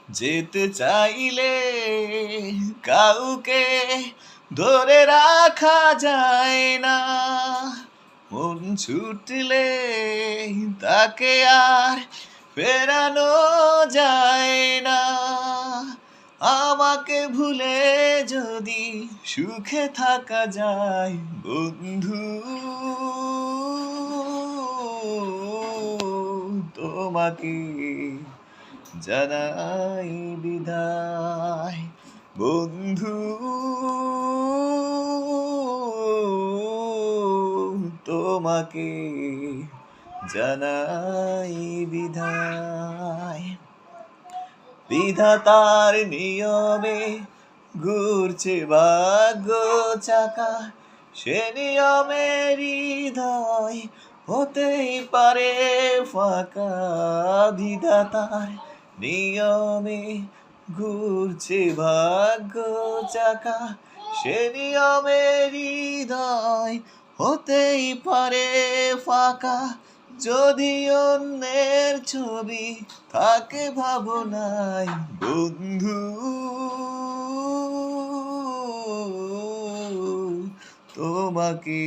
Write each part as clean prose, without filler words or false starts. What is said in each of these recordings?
যেতে চাইলে কাউকে ধরে রাখা যায় না, মন ছুটলে তাকে আর ফেরানো যায় না। আমাকে ভুলে যদি সুখে থাকা যায় বন্ধু, তোমাকে জানাই বিদায় বন্ধু, তোমাকে জানাই বিদায়। বিধাতার নিয়মে ঘুরছে ভাগ্য চাকা, সে নিয়মে হৃদয় হতেই পারে ফাঁকা। বিধাতার নিয়মে ঘুরছে ভাগ্য চাকা, সে নিয়মে হৃদয় হতেই পারে ফাঁকা। যদি অন্যের ছবি থাকে ভাবনায় বন্ধু, তোমাকে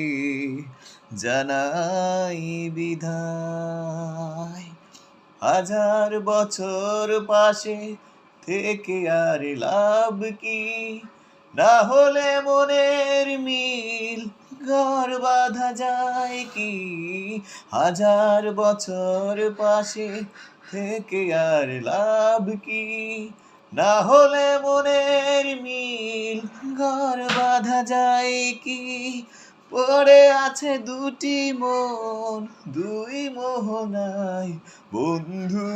জানাই বিদায়। হাজার বছর পাশে থেকে আর লাভ কি, না হলে মনের মিল ঘর বাঁধা যায় কি। হাজার বছর পাশে থেকে আর লাভ কি, না হলে মনের মিল ঘর বাঁধা যায় কি। পড়ে আছে দুটি মন দুই মোহনায় বন্ধু,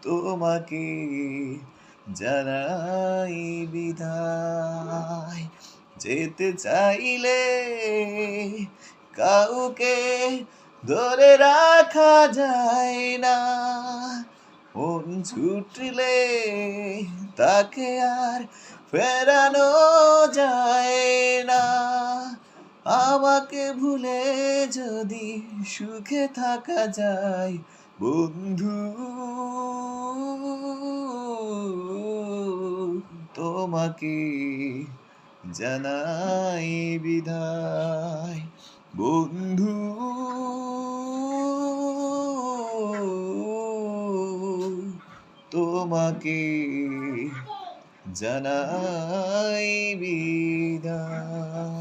তোমাকে জানাই বিদায়। যেতে চাইলে কাউকে ধরে রাখা যায় না, মন ছুটলে তাকে আর ফেরানো যায় না। আমাকে ভুলে যদি সুখে থাকা যায় বন্ধু, তোমাকে জানাই বিদায় বন্ধু, তোমাকে জানাই বিদায়।